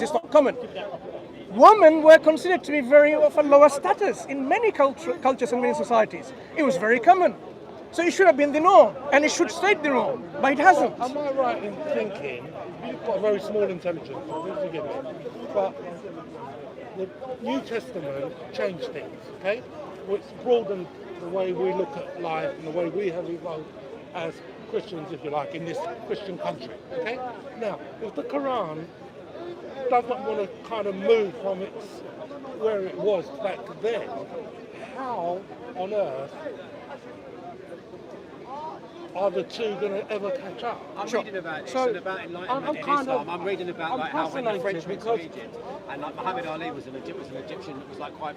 It's not common. Women were considered to be very of a lower status in many cultures and many societies. It was very common. So it should have been the norm, and it should stay the norm, but it hasn't. Am I right in thinking, you've got a very small intelligence, forgive me, but the New Testament changed things, okay? Which broadened the way we look at life and the way we have evolved as Christians, if you like, in this Christian country, okay? Now, if the Quran doesn't want to kind of move from its where it was back then, how on earth are the two going to ever catch up? I'm reading about it. It's about enlightenment in Islam. I'm reading about like how when the French went to Egypt, and like Muhammad Ali was an Egyptian that was like quite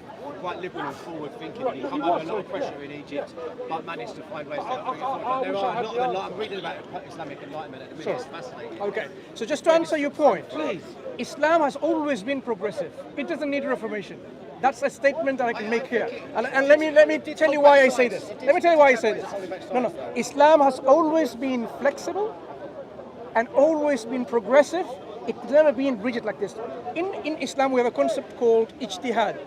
liberal and forward thinking. Right, he come under a lot of pressure in Egypt, but managed to find ways to bring it forward. There are a lot of I'm reading about Islamic enlightenment at the minute. It's fascinating. Okay, so just to answer your point, please. Islam has always been progressive. It doesn't need reformation. That's a statement that I can make here. And let me tell you why I say this. Let me tell you why I say this. No. Islam has always been flexible and always been progressive. It's never been rigid like this. In Islam, we have a concept called ijtihad,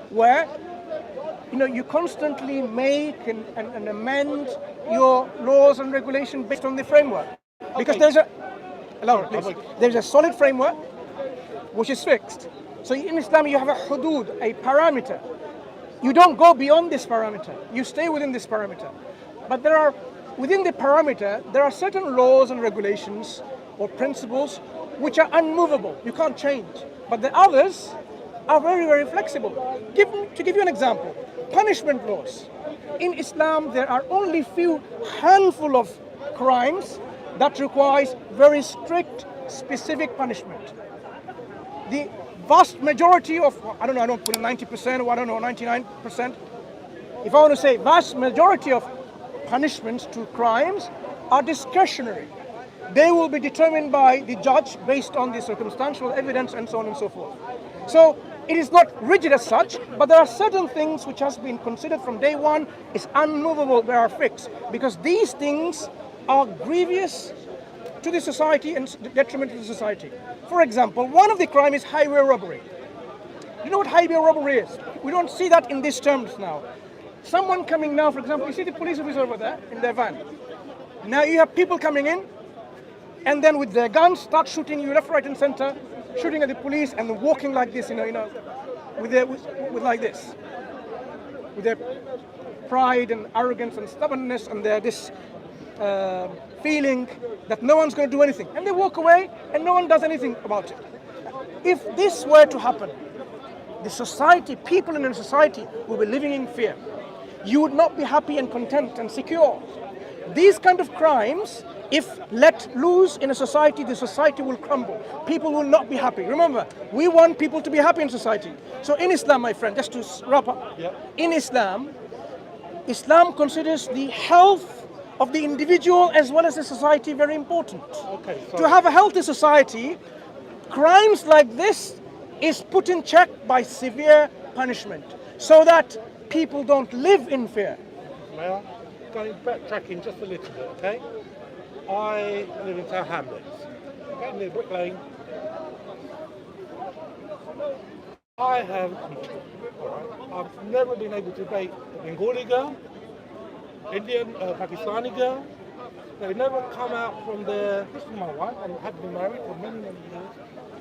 where you constantly make and amend your laws and regulations based on the framework. Because there's a solid framework which is fixed. So in Islam, you have a hudud, a parameter. You don't go beyond this parameter. You stay within this parameter. But within the parameter, there are certain laws and regulations or principles which are unmovable. You can't change. But the others are very, very flexible. To give you an example, punishment laws. In Islam, there are only handful of crimes that requires very strict, specific punishment. The vast majority of, I don't put 90% or 99%. If I want to say vast majority of punishments to crimes are discretionary. They will be determined by the judge based on the circumstantial evidence and so on and so forth. So it is not rigid as such, but there are certain things which has been considered from day one is unmovable, they are fixed. Because these things are grievous to the society and detrimental to the society. For example, one of the crimes is highway robbery. You know what highway robbery is? We don't see that in these terms now. Someone coming now, for example, you see the police officer over there in their van. Now you have people coming in, and then with their guns start shooting you left, right, and center, shooting at the police, and then walking like this, with like this, with their pride and arrogance and stubbornness, and this feeling that no one's going to do anything, and they walk away, and no one does anything about it. If this were to happen, the society, people in a society will be living in fear. You would not be happy and content and secure. These kind of crimes, if let loose in a society, the society will crumble. People will not be happy. Remember, we want people to be happy in society. So in Islam, my friend, just to wrap up, in Islam considers the health of the individual as well as the society very important. Okay, so to have a healthy society, crimes like this is put in check by severe punishment so that people don't live in fear. Well, going backtracking just a little bit, okay? I live in Tower Hamlets, okay, near Brick Lane. I've never been able to date a Bengali girl, Indian, Pakistani girl. They never come out from their. This is my wife. I have been married for many, many years.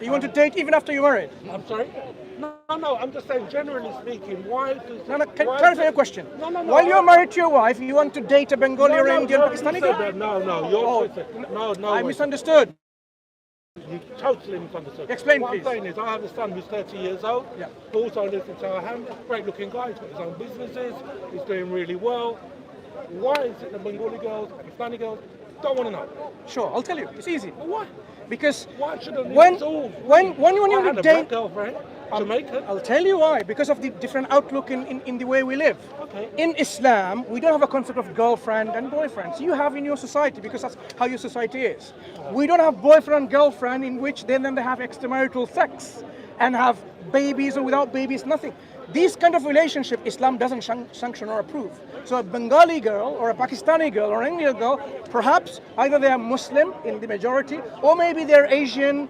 You want to date even after you're married? I'm sorry? No. I'm just saying, generally speaking, why do... Clarify your question. No. While you're married to your wife, you want to date a Bengali or Indian Pakistani girl? No. I misunderstood. You totally misunderstood. Explain, what please. What I'm saying is, I have a son who's 30 years old, who also lives in Tower Hamlets, great looking guy, he's got his own businesses, he's doing really well. Why is it the Bengali girls, Pakistani girls, don't want to know? Sure, I'll tell you. It's easy. But why? Because why shouldn't when I you had a date, black girlfriend, Jamaican. I'll tell you why. Because of the different outlook in the way we live. Okay. In Islam, we don't have a concept of girlfriend and boyfriends. You have in your society because that's how your society is. We don't have boyfriend and girlfriend in which then they have extramarital sex and have babies or without babies, nothing. These kind of relationship, Islam doesn't sanction or approve. So a Bengali girl or a Pakistani girl or an Indian girl, perhaps either they are Muslim in the majority, or maybe they're Asian,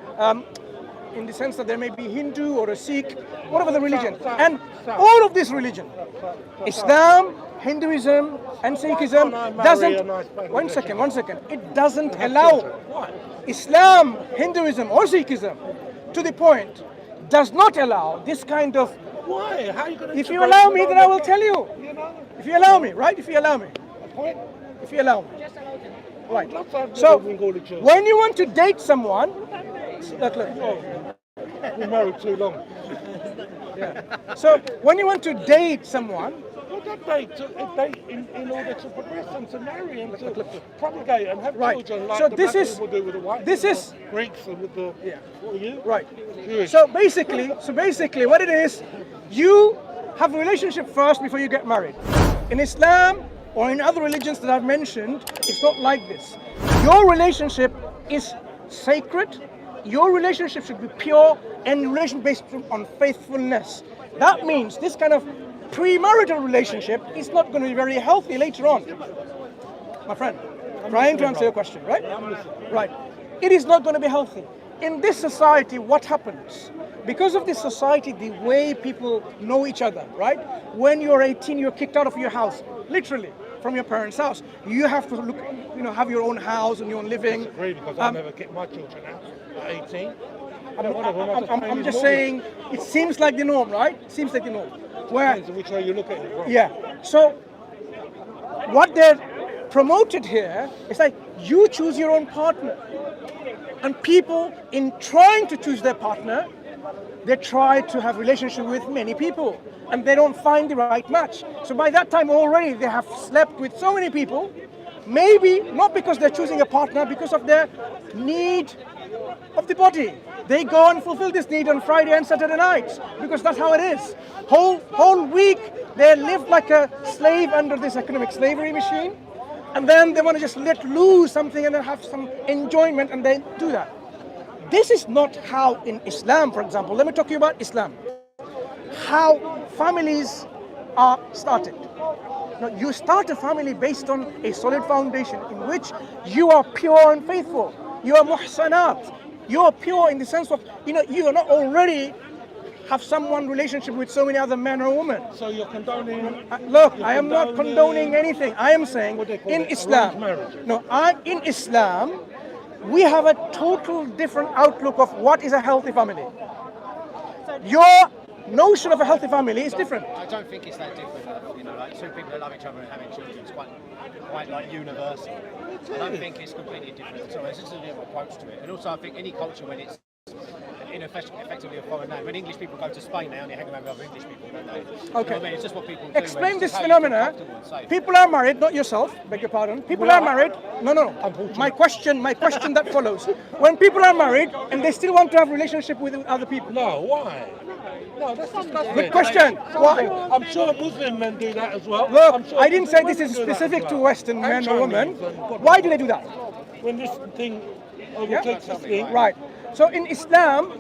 in the sense that there may be Hindu or a Sikh, whatever the religion. And all of this religion, Islam, Hinduism, and Sikhism doesn't, one second, it doesn't allow Islam, Hinduism, or Sikhism to the point, does not allow this kind of. Why? How are you going to? If you allow me, then I will tell you. If you allow me, right? If you allow me. If you allow me. Right. So, when you want to date someone, look. We're married too long. Yeah. So, when you want to date someone, well, that date in order to progress and to marry and to propagate and have children, like so the this black is people do with the white this people, is Greeks and with the what are you? Right. Jewish. So basically, what it is, you have a relationship first before you get married. In Islam or in other religions that I've mentioned, it's not like this. Your relationship is sacred. Your relationship should be pure and relation based on faithfulness. That means this kind of premarital relationship is not going to be very healthy later on. My friend, trying to answer your question, right? Right. It is not going to be healthy. In this society, what happens? Because of this society, the way people know each other, right? When you're 18, you're kicked out of your house, literally, from your parents' house. You have to look, have your own house and your own living. I disagree because I never kicked my children out at 18. I'm just saying, it seems like the norm, right? It seems like the norm. Where, depends on which way you look at it. Right? Yeah. So, what they're promoted here is like, you choose your own partner. And people, in trying to choose their partner, they try to have relationship with many people. And they don't find the right match. So by that time already, they have slept with so many people. Maybe not because they're choosing a partner, because of their need of the body. They go and fulfill this need on Friday and Saturday nights because that's how it is. Whole week they live like a slave under this economic slavery machine, and then they want to just let loose something and then have some enjoyment, and they do that. This is not how in Islam, for example. Let me talk to you about Islam. How families are started. Now, you start a family based on a solid foundation in which you are pure and faithful. You are muhsanat. You are pure in the sense of, you are not already have someone relationship with so many other men or women. So you're condoning... Look, I am not condoning anything. I am saying in Islam, in Islam, we have a total different outlook of what is a healthy family. Your notion of a healthy family is different. I don't think it's that different. Like two people that love each other and having children is quite like universal. I don't think it's completely different. So it's just a different approach to it. And also, I think any culture when it's effectively a foreign name. When English people go to Spain, they only hang around with other English people, don't they? Okay. You know what I mean? It's just what people do. Explain this phenomena. People are married, not yourself, beg your pardon. People are married. No. My question that follows. When people are married and they still want to have a relationship with other people. No, why? No, that's disgusting. Good question. Why? I'm sure Muslim men do that as well. Look, Sure I didn't say this is specific to Western men or women. Why do they do that? When this thing overtakes this thing. Right. So in Islam,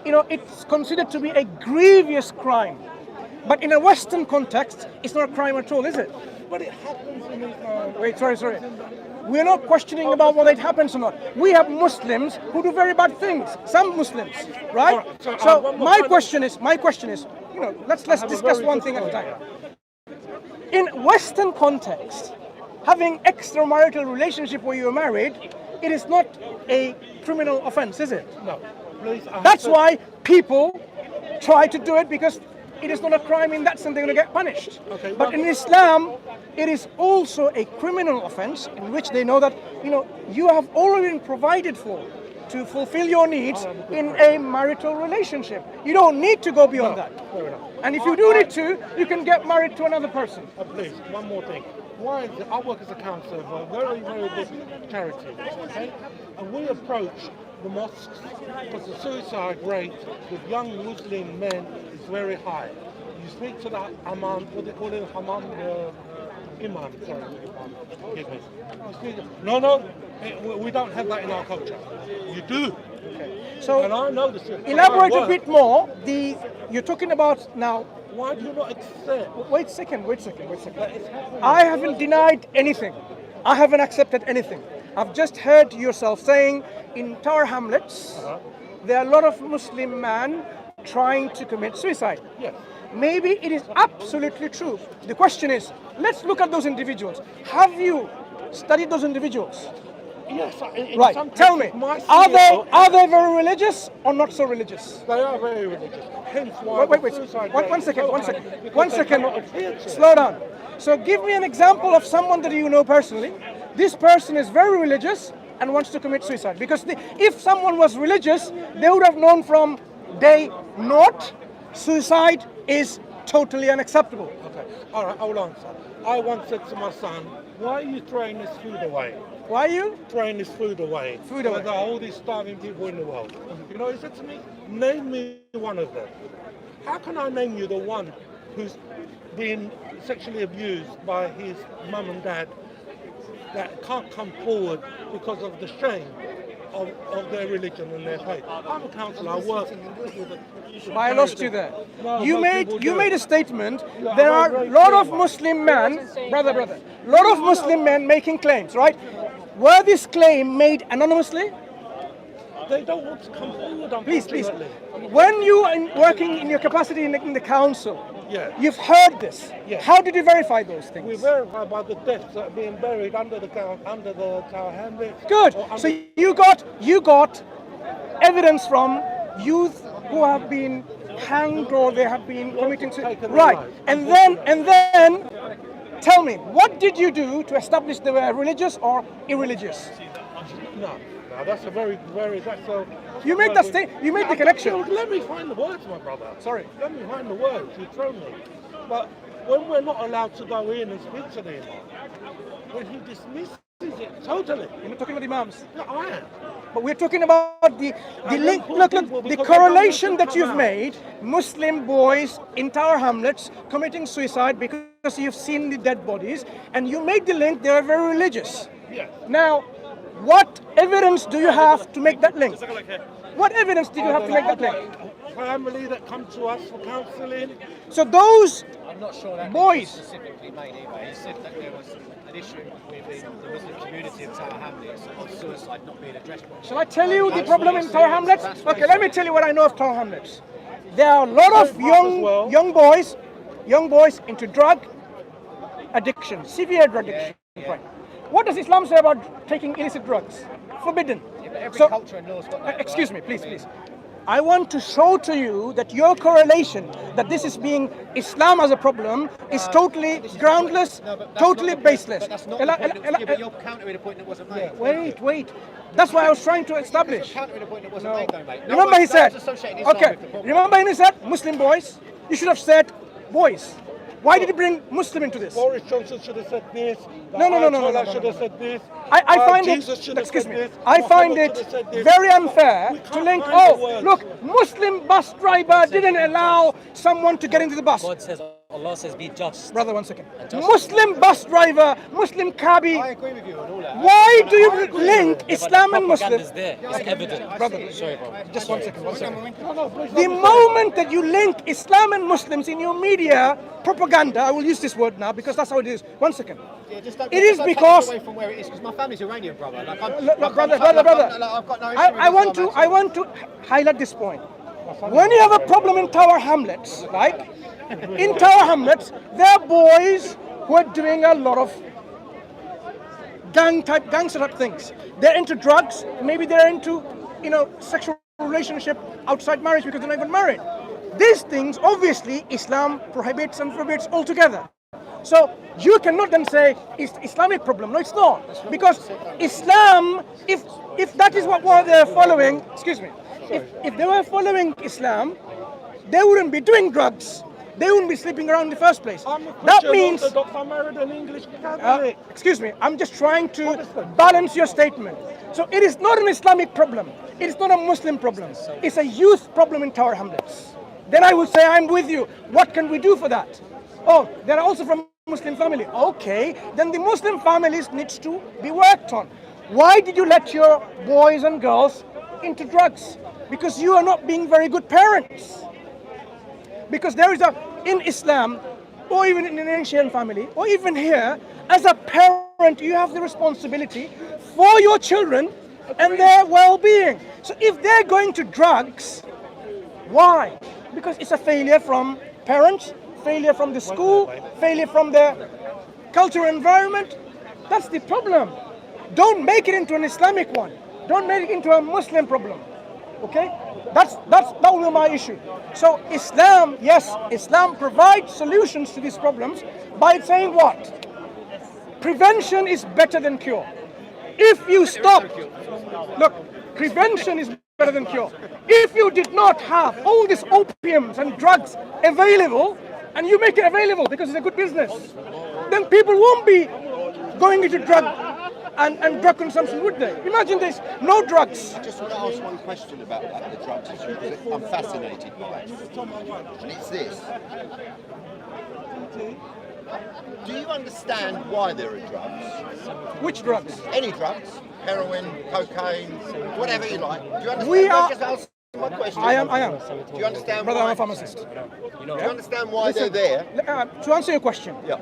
it's considered to be a grievous crime. But in a Western context, it's not a crime at all, is it? But it happens in Islam. Wait, sorry. We're not questioning about whether it happens or not. We have Muslims who do very bad things. Some Muslims, right? So my question is, let's discuss one thing at a time. In Western context, having extramarital relationship where you're married, it is not a criminal offense, is it? No. Please, that's why people try to do it, because it is not a crime in that sense. They're going to get punished. Okay, but in Islam, it is also a criminal offense in which they know that you have already been provided for to fulfill your needs in a marital relationship. You don't need to go beyond that. Fair enough. And if you do need to, you can get married to another person. Please, one more thing. Why is it? I work as a counsellor for a very, very big charity, okay? And we approach the mosques because the suicide rate with young Muslim men is very high. You speak to the imam, what they call it, imam, forgive me. No, we don't have that in our culture. You do. Okay. So, and I know this. Elaborate a bit more. You're talking about now. Why do you not accept? Wait a second. I haven't denied anything. I haven't accepted anything. I've just heard yourself saying in Tower Hamlets, there are a lot of Muslim men trying to commit suicide. Yes. Maybe it is absolutely true. The question is, let's look at those individuals. Have you studied those individuals? Yes. In Right. some Tell me, cases, my are they very religious or not so religious? They are very religious. Hence why Wait. suicide One rate is second. so One high, second. because One they second. cannot adhere to it. Slow down. So give me an example of someone that you know personally. This person is very religious and wants to commit suicide. Because if someone was religious, they would have known from day naught, suicide is totally unacceptable. Okay. All right, I will answer. I once said to my son, why are you throwing this food away? Why are you? Throwing this food away. Food away. There are all these starving people in the world. You know, he said to me, name me one of them. How can I name you the one who's been sexually abused by his mum and dad that can't come forward because of the shame of their religion and their faith? I'm a counsellor. I work with But I lost you there. No, You most people do. made a statement. Yeah, There I'm are very a lot of clear. Muslim men, brother, lot of Muslim men making claims, right? Were this claim made anonymously? They don't want to come forward, Please. unfortunately. When you are working in your capacity in the council, Yeah. you've heard this. Yeah. How did you verify those We things? verify by the deaths that are being buried under the Tower Hamlets. Good. or under- So you got evidence from youth who have been hanged or they have been committing taken their right. lives, And then tell me, what did you do to establish they were religious or irreligious? No, that's a very, that's a... You made that you made the connection. Let me find the words, my brother. Sorry. Let me find the words. You throw me. But when we're not allowed to go in and speak to them, when he dismisses it totally. You're not talking about imams. No, I am. But we're talking about the link. Look, the correlation that you've made. Muslim boys in Tower Hamlets committing suicide because you've seen the dead bodies, and you made the link. They are very religious. Yes. Now, what evidence do you have to make that link? What evidence did you have to make that link? Family that come to us for counselling. So those I'm not sure that boys. was specifically made either. He said that there was an issue within the Muslim community of Tower Hamlets of suicide not being addressed properly. Shall I tell you the problem in Tower Hamlets? Okay, let me tell you what I know of Tower Hamlets. There are a lot of young boys into drug addiction, severe drug addiction. Right. What does Islam say about taking illicit drugs? Forbidden. Yeah, but every So, culture and law's got that. excuse right? me, please. I want to show to you that your correlation, that this is being Islam as a problem, is totally groundless, No, but that's totally not the point. baseless. But that's not the point. Yeah, but you're countering a point that wasn't made. Wait. That's what I was trying to establish. You're countering a point that wasn't made, though, mate. No Remember one's- he said, no one's associating Islam okay, with the problem. remember he said, Muslim boys? You should have said boys. Why did he bring Muslim into this? Boris Johnson should have said this. No. Ayatollah should have said this. I find Jesus it, should have excuse said me, this. I find Muhammad it should have said this. very unfair We to can't link, find the words. look, Muslim bus driver didn't allow someone to get into the bus. God says, Allah says, be just. Brother, one second. Muslim bus driver, Muslim cabby, I agree with you on all that. why do you link Islam and Muslim? Is there. It's evident. Brother, Sorry, bro. just one second. No, please The moment that you link Islam and Muslims in your media propaganda, I will use this word now because that's how it is. One second. Yeah, just don't, It is just don't take because- away from where it is, because my family's Iranian, brother. Like, Look, brother. I've got no issue with I want Islam to highlight this point. When you have a problem in Tower Hamlets, right? In Tower Hamlets, there are boys who are doing a lot of gangster type things. They're into drugs. Maybe they're into, sexual relationship outside marriage because they're not even married. These things, obviously, Islam prohibits and forbids altogether. So you cannot then say it's Islamic problem. No, it's not. Because Islam, if that is what they're following, excuse me, if they were following Islam, they wouldn't be doing drugs. They wouldn't be sleeping around in the first place. I'm a That Christian means, Orthodox. I married an English Catholic. excuse me, I'm just trying to balance your statement. So it is not an Islamic problem. It is not a Muslim problem. It's a youth problem in Tower Hamlets. Then I would say, I'm with you. What can we do for that? Oh, they're also from Muslim family. Okay, then the Muslim families needs to be worked on. Why did you let your boys and girls into drugs? Because you are not being very good parents. Because there is in Islam, or even in an Asian family, or even here, as a parent, you have the responsibility for your children and their well-being. So if they're going to drugs, why? Because it's a failure from parents, failure from the school, failure from the cultural environment. That's the problem. Don't make it into an Islamic one. Don't make it into a Muslim problem. Okay? That will be my issue. So Islam, yes, Islam provides solutions to these problems by saying what? Prevention is better than cure. If you stop, look, prevention is better than cure. If you did not have all these opiums and drugs available, and you make it available because it's a good business, then people won't be going into drug and drug consumption, would they? Imagine this, no drugs. I just want to ask one question about the drugs issue, because I'm fascinated by it. And it's this. Do you understand why there are drugs? Which drugs? Any drugs. Heroin, cocaine, whatever you like. Do you understand? We are- Just answer my question. I am. Do you understand Brother, why? I'm a pharmacist. Do you understand why they're there? To answer your question, Yeah.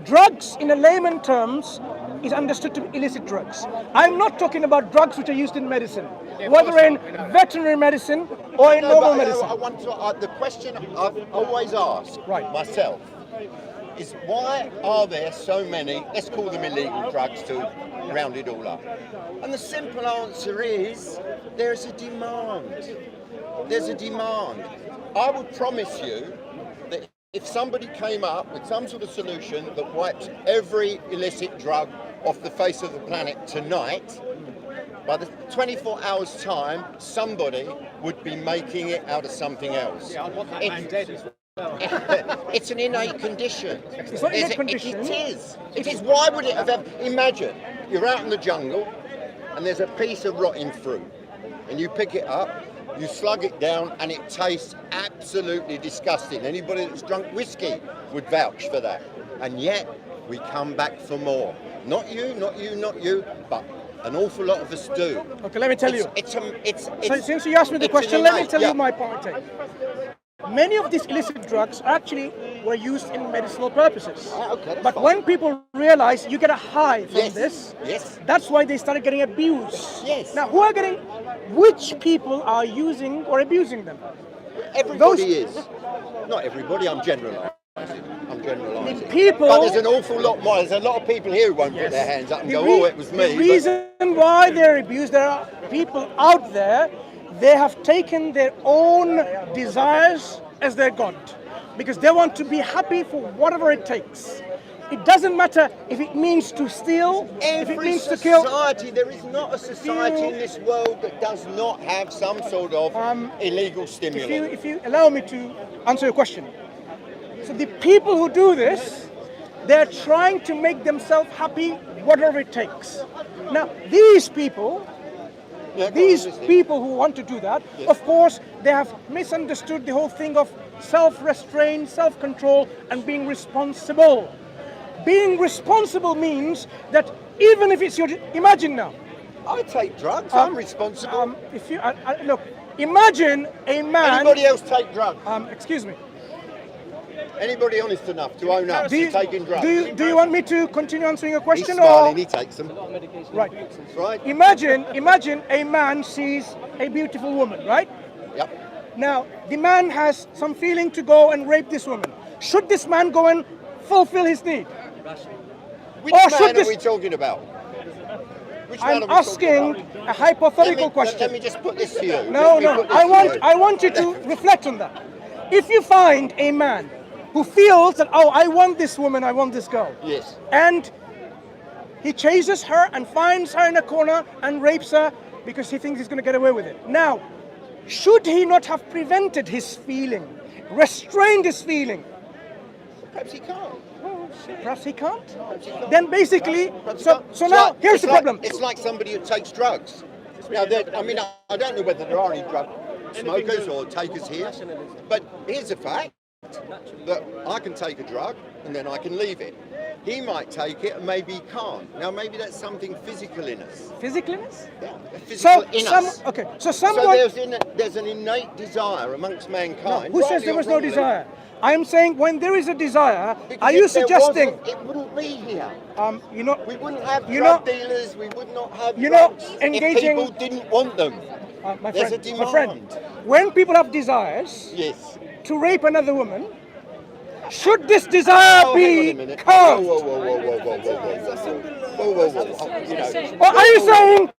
drugs in a layman terms is understood to be illicit drugs. I'm not talking about drugs which are used in medicine, whether in veterinary medicine or in normal medicine. I want to. The question I've always asked myself is, why are there so many, let's call them illegal drugs to round it all up? And the simple answer is, there's a demand. There's a demand. I would promise you that if somebody came up with some sort of solution that wiped every illicit drug off the face of the planet tonight, by the 24 hours time, somebody would be making it out of something else. Yeah, I want that man dead as well. It's an innate condition. It's not innate condition. It is. It is. Why would it have ever... Imagine, you're out in the jungle and there's a piece of rotting fruit and you pick it up, you slug it down and it tastes absolutely disgusting. Anybody that's drunk whiskey would vouch for that. And yet, we come back for more. Not you, but an awful lot of us do. Okay, let me tell you. So since you asked me the question, let me tell you my point. Many of these illicit drugs actually were used in medicinal purposes. But when people realize you get a high from this, that's why they started getting abused. Now, which people are using or abusing them? Everybody is. Not everybody, I'm generalising. People, but there's an awful lot more. There's a lot of people here who won't put their hands up and go, oh, it was me. The reason why they're abused, there are people out there, they have taken their own desires as their God, because they want to be happy for whatever it takes. It doesn't matter if it means to steal, if it means to kill. There is not a society in this world that does not have some sort of illegal stimulant. If you allow me to answer your question. So the people who do this, they're trying to make themselves happy, whatever it takes. Now, these people who want to do that, of course, they have misunderstood the whole thing of self-restraint, self-control, and being responsible. Being responsible means that even if it's your... Imagine now. I take drugs, I'm responsible. Look, imagine a man... Anybody else take drugs? Excuse me. Anybody honest enough to own up to taking drugs? Do you want me to continue answering your question? He's smiling, he takes them. Right. Imagine a man sees a beautiful woman, right? Yep. Now, the man has some feeling to go and rape this woman. Should this man go and fulfill his need? Which man are we talking about? I'm asking a hypothetical question. Let me just put this to you. No. I want you to reflect on that. If you find a man who feels that, oh, I want this woman, I want this girl. Yes. And he chases her and finds her in a corner and rapes her because he thinks he's going to get away with it. Now, should he not have prevented his feeling, restrained his feeling? Perhaps he can't. Perhaps he can't. Then basically, so now here's the problem. It's like somebody who takes drugs. Now, I don't know whether there are any drug smokers or takers here, but here's a fact, that I can take a drug and then I can leave it. he might take it and maybe he can't. Now maybe that's something physical in us. Physicalness? Yeah, physical in us. Okay, so So someone... there's an innate desire amongst mankind. Who says rightly there or was no wrongly, desire? I am saying when there is a desire, because are you if there suggesting... wasn't, it wouldn't be here. You know, We wouldn't have you drug know- dealers, we would not have you know, drugs engaging- if people didn't want them. my There's friend, a my friend, demand. when people have desires Yes. to rape another woman, should this desire Oh, hang on be a minute. curbed? Whoa, whoa, whoa, whoa, whoa, whoa, whoa, whoa, whoa, whoa. You know, Or are you saying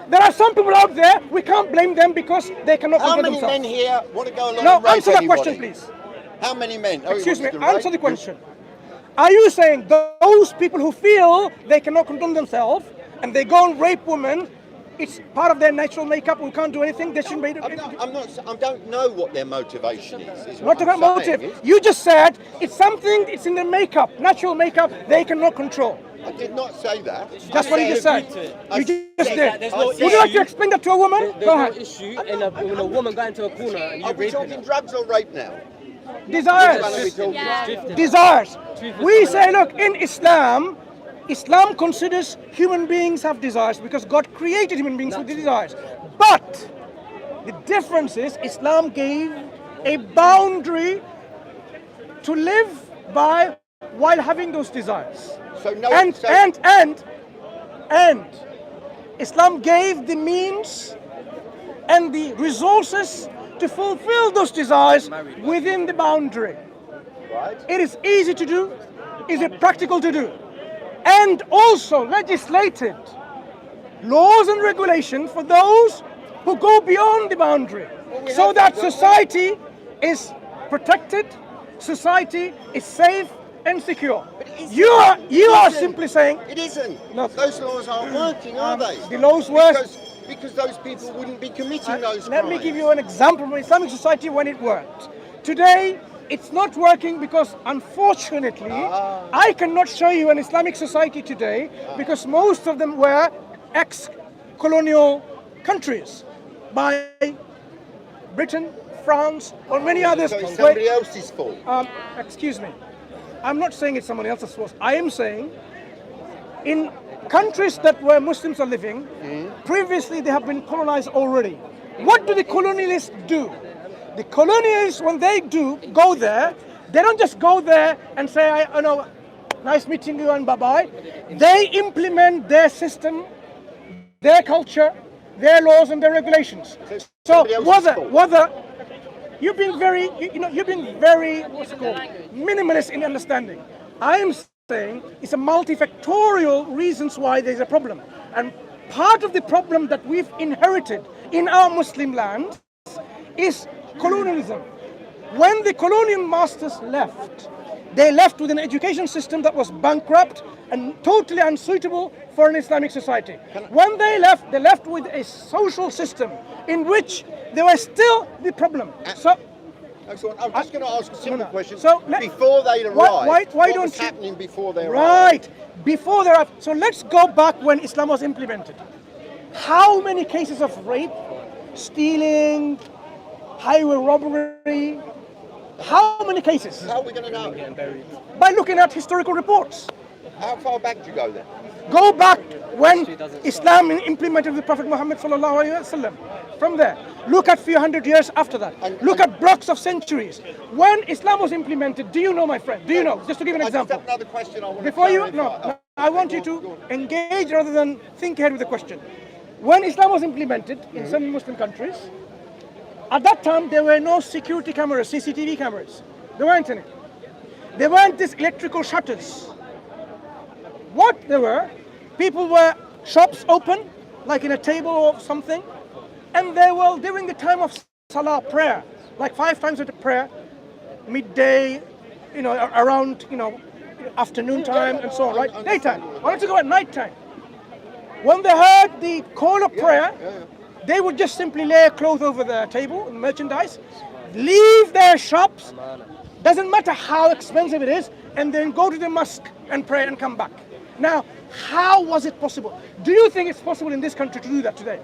there are some people out there, we can't blame them because they cannot how control many themselves? men here want to go along No, and rape answer that anybody? question, please. How many men? Oh, he Excuse me, wants to rape? answer the question. Are you saying those people who feel they cannot control themselves and they go and rape women, it's part of their natural makeup, we can't do anything, they shouldn't be... I don't know what their motivation is Not what about I'm saying. motive. You just said it's something, it's in their makeup, natural makeup, they cannot control. I did not say that. That's what you just said. I You just said- did. there's no Would you like to issue. explain that to a woman? There's Go no ahead. issue when a woman got into a corner and you Are we raping talking her. drugs or rape now? Desires. Which one are we talking? Drifting. Desires. We say, look, in Islam, Islam considers human beings have desires because God created human beings with desires. But the difference is Islam gave a boundary to live by while having those desires. So no, And so, Islam gave the means and the resources to fulfill those desires within the boundary. right? It is easy to do. Is it practical to do? And also legislated laws and regulation for those who go beyond the boundary, we so have that that, don't we? society is protected, society is safe and secure. You are simply saying It isn't. No. Those laws aren't working, are they? the laws work. Because those people wouldn't be committing those Let crimes. me give you an example from Islamic society when it worked. Today, it's not working because, unfortunately, I cannot show you an Islamic society today because most of them were ex-colonial countries by Britain, France, or many others. So it's somebody else's fault. Excuse me. I'm not saying it's someone else's fault. I am saying in countries that where Muslims are living, previously they have been colonized already. What do the colonialists do? The colonialists, when they do go there, they don't just go there and say, I know, nice meeting you and bye-bye. They implement their system, their culture, their laws and their regulations. So whether you've been very, you've been very, what's it called, minimalist in understanding. I am saying it's a multifactorial reasons why there's a problem. And part of the problem that we've inherited in our Muslim land is colonialism. When the colonial masters left, they left with an education system that was bankrupt and totally unsuitable for an Islamic society. When they left with a social system in which they were still the problem. So, Excellent. I'm just going to ask a simple question. So before they arrived, why what don't was you- happening before they arrived? right, before they arrived. So let's go back when Islam was implemented. How many cases of rape, stealing, highway robbery, how many cases? How are we going to know? By looking at historical reports. How far back do you go then? Go back when Islam implemented the Prophet Muhammad sallallahu alaihi wasallam. From there, look at few hundred years after that. Look at blocks of centuries. When Islam was implemented, do you know, my friend? Do you know? Just to give an I just example. have another question I want Before to you, clarify. no, I want you to engage rather than think ahead with the question. When Islam was implemented in some Muslim countries, at that time there were no security cameras, CCTV cameras. There weren't any. There weren't these electrical shutters. What there were, people were shops open, like in a table or something, and they were during the time of Salah prayer, like 5 times a prayer, midday, around, afternoon time and so on, right? Daytime. Why don't you go at night time? When they heard the call of prayer, they would just simply lay a cloth over the table, merchandise, leave their shops, doesn't matter how expensive it is, and then go to the mosque and pray and come back. Now, how was it possible? Do you think it's possible in this country to do that today?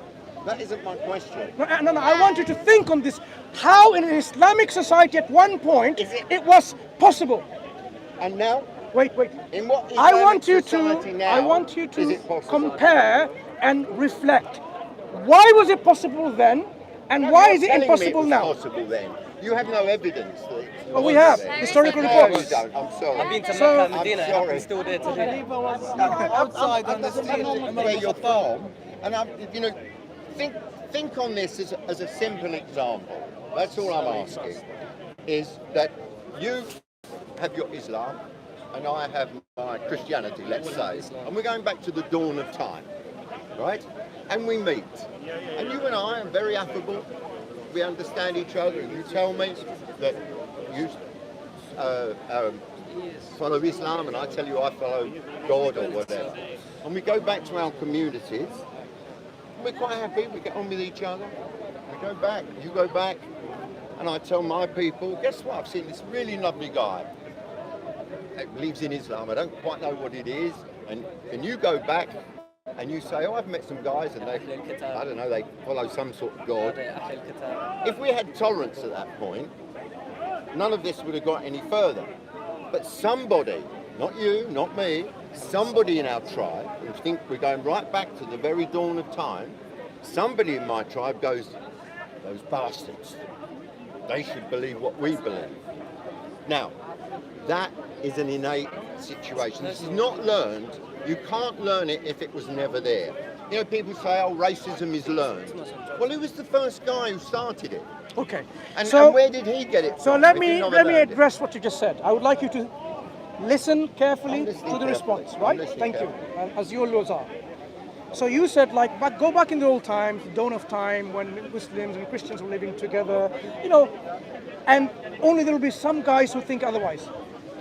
That isn't my question. No, I want you to think on this. How in an Islamic society at one point it was possible. And now? Wait. In what I Islamic want you society to. now I want you is to it possible? compare and reflect. Why was it possible then, and why is it Telling me impossible was now? possible then. You have no evidence that it Oh, we was have then. historical No, reports. you don't. I'm sorry. I've been to So- Mecca and Medina, I'm sorry. I'm still there today. outside on the doesn't street. matter where you're from, and think on this as a simple example. That's all I'm asking. Is that you have your Islam, and I have my Christianity, let's say, and we're going back to the dawn of time, right? And we meet, and you and I are very affable. We understand each other, and you tell me that you follow Islam, and I tell you I follow God or whatever. And we go back to our communities. We're quite happy. We get on with each other. We go back. You go back, and I tell my people, guess what? I've seen this really lovely guy that believes in Islam. I don't quite know what it is, and you go back. And you say, oh, I've met some guys and they, I don't know, they follow some sort of God. If we had tolerance at that point, none of this would have got any further. But somebody, not you, not me, somebody in our tribe, and think we're going right back to the very dawn of time, somebody in my tribe goes, those bastards, they should believe what we believe. Now, that is an innate situation. This is not learned. You can't learn it if it was never there. You know, people say, oh, racism is learned. Well, who was the first guy who started it? Okay. And So where did he get it from? So let if he me never let me learned it? address what you just said. I would like you to listen carefully I'm to listening the carefully. response, I'm right? listening Thank you. carefully. As you always are. So you said go back in the old times, the dawn of time when Muslims and Christians were living together, and only there will be some guys who think otherwise.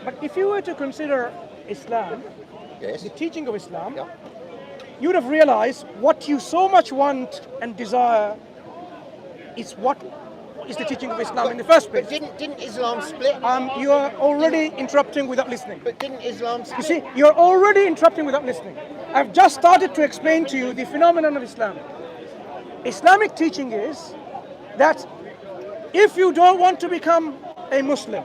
But if you were to consider Islam, Yes. the teaching of Islam, Yeah. you would have realized what you so much want and desire is what is the teaching of Islam in the first place. But didn't Islam split? You are already interrupting without listening. But didn't Islam You split? see, you're already interrupting without listening. I've just started to explain to you the phenomenon of Islam. Islamic teaching is that if you don't want to become a Muslim,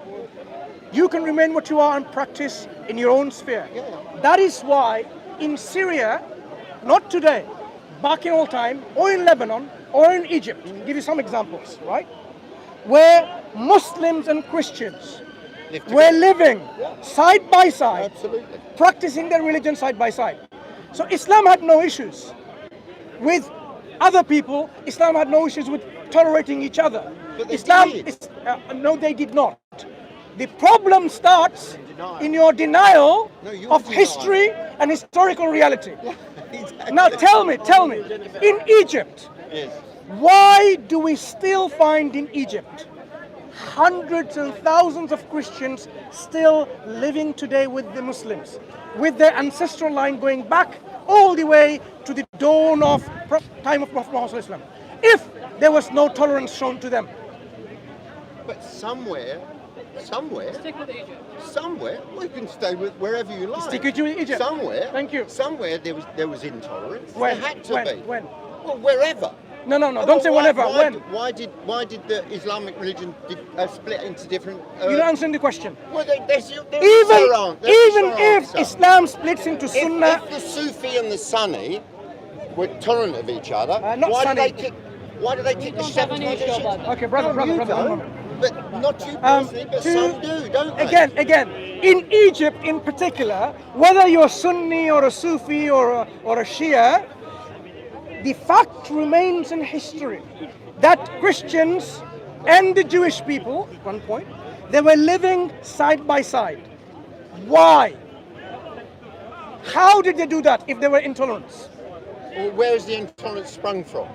you can remain what you are and practice in your own sphere. Yeah. That is why in Syria, not today, back in old time, or in Lebanon, or in Egypt, I'll give you some examples, right? Where Muslims and Christians were living side by side, Absolutely. practicing their religion side by side. So Islam had no issues with other people. Islam had no issues with tolerating each other. But they Islam did. is no, they did not. The problem starts in your denial No, your of denial. history and historical reality. Exactly. Now tell me, in Egypt, Yes. why do we still find in Egypt hundreds and thousands of Christians still living today with the Muslims, with their ancestral line going back all the way to the dawn of time of Prophet Muhammad? If there was no tolerance shown to them. But somewhere, well, you can stay with wherever you like. Stick with Egypt. Somewhere. Thank you. Somewhere there was intolerance. When? There had to When? be. When? Well, wherever. No, Well, don't say whenever. Why, When? why did the Islamic religion split into different? You're not answering the question. Well, there's Even your if answer. Islam splits into Sunnah, If the Sufi and the Sunni were tolerant of each other, not why Sunni. do they kick the shepherd tradition? okay, brother, No, you one don't. moment. But not you personally, but to- some do, don't they? Again, in Egypt in particular, whether you're Sunni or a Sufi or a Shia, the fact remains in history that Christians and the Jewish people, at one point, they were living side by side. Why? How did they do that if they were intolerant? Well, where is the intolerance sprung from?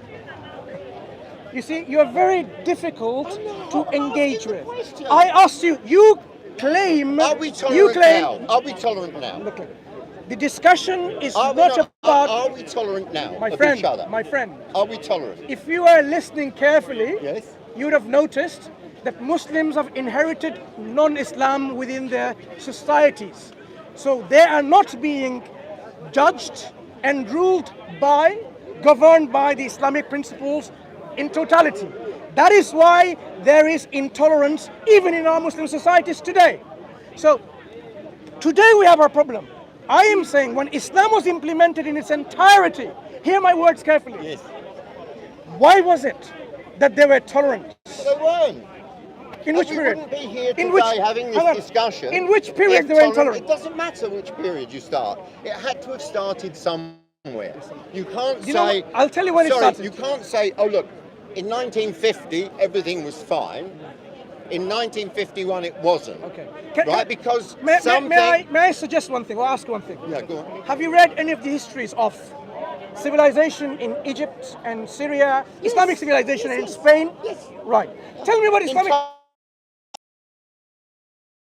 You see, you're very difficult to I'm engage asking the with. question. I asked you, you claim, Are we tolerant you claim, now? Are we tolerant now? Look, the discussion is Are we, not about, are we tolerant now my of friend, each other? my friend. Are we tolerant? If you are listening carefully, Yes. you would have noticed that Muslims have inherited non-Islam within their societies. So they are not being judged and ruled by, governed by the Islamic principles in totality. That is why there is intolerance even in our Muslim societies today. So Today we have our problem. I am saying when Islam was implemented in its entirety, hear my words carefully. Yes. Why was it that they were tolerant? They weren't. In which we period? wouldn't be here In today which, having hang this on. discussion. In which period if they were tolerant- intolerant? It doesn't matter which period you start. It had to have started somewhere. You can't You know say. what? I'll tell you when it sorry, started. you can't say, oh look, in 1950 everything was fine. In 1951 it wasn't. Okay. Right? Because may something. I suggest one thing or ask one thing? Yeah, go on. Have you read any of the histories of civilization in Egypt and Syria, Islamic civilization in Spain? Yes. Right. Tell me about In Islamic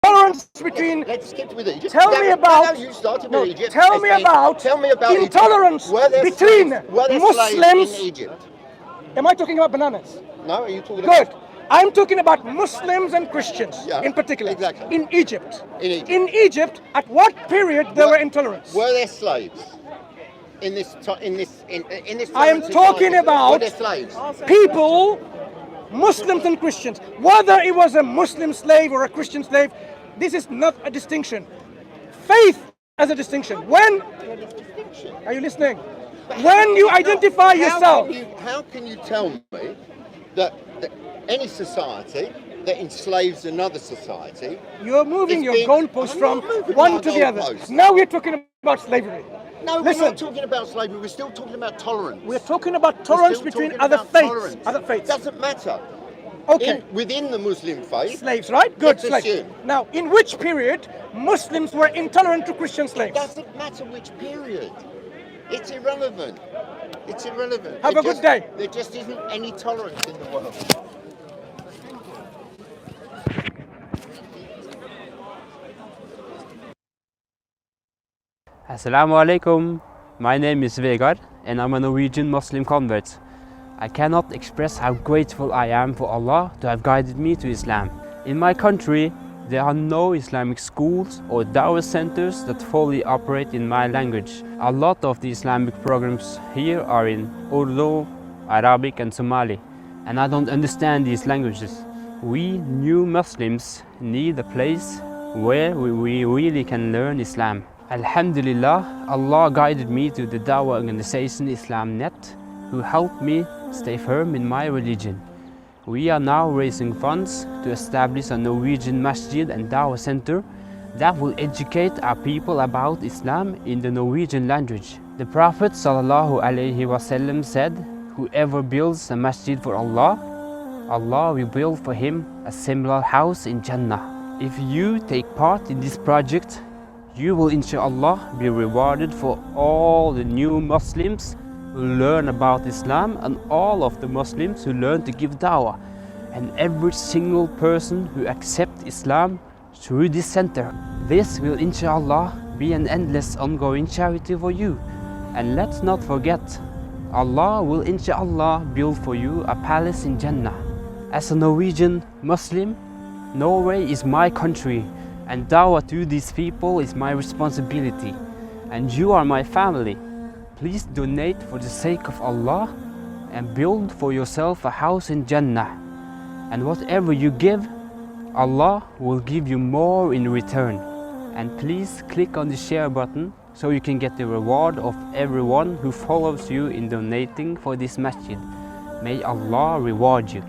tolerance between. Let's skip with Egypt. Tell me about. You started No, with Egypt. tell me about. Tell me about intolerance Egypt. Were there between slaves? Were there Muslims. slaves in Egypt? Am I talking about bananas? No, are you talking Good. about? I'm talking about Muslims and Christians Yeah, in particular. exactly. In Egypt. In Egypt. In Egypt, at what period there were intolerance? Were there slaves in this? In this I am society? talking about Were there slaves? people, Muslims and Christians. Whether it was a Muslim slave or a Christian slave, this is not a distinction. Faith as a distinction. When, are you listening? When you identify yourself. How can you tell me that any society that enslaves another society? You're moving It's your been- goalpost I'm from not moving one my to the other. goalpost. Now we're talking about slavery. No, we're Listen. not talking about slavery. We're still talking about tolerance. We're talking about We're tolerance still between talking other about faiths. tolerance. Other faiths. Doesn't matter. Okay. Within the Muslim faith, Slaves, right? Good, let's slaves. assume. Now, in which period Muslims were intolerant to Christian slaves? doesn't matter which period. It's irrelevant. It's irrelevant. Have a good day. There just isn't any tolerance in the world. Assalamu alaikum. My name is Vegard and I'm a Norwegian Muslim convert. I cannot express how grateful I am for Allah to have guided me to Islam. In my country, there are no Islamic schools or Dawah centers that fully operate in my language. A lot of the Islamic programs here are in Urdu, Arabic and Somali, and I don't understand these languages. We new Muslims need a place where we really can learn Islam. Alhamdulillah, Allah guided me to the Dawah organization IslamNet, who helped me stay firm in my religion. We are now raising funds to establish a Norwegian masjid and Dawah center that will educate our people about Islam in the Norwegian language. The Prophet ﷺ said, whoever builds a masjid for Allah, Allah will build for him a similar house in Jannah. If you take part in this project, you will inshallah be rewarded for all the new Muslims who learn about Islam and all of the Muslims who learn to give dawah, and every single person who accepts Islam through this center. This will inshallah be an endless ongoing charity for you. And let's not forget, Allah will inshallah build for you a palace in Jannah. As a Norwegian Muslim, Norway is my country, and dawah to these people is my responsibility. And you are my family. Please donate for the sake of Allah and build for yourself a house in Jannah. And whatever you give, Allah will give you more in return. And please click on the share button so you can get the reward of everyone who follows you in donating for this masjid. May Allah reward you.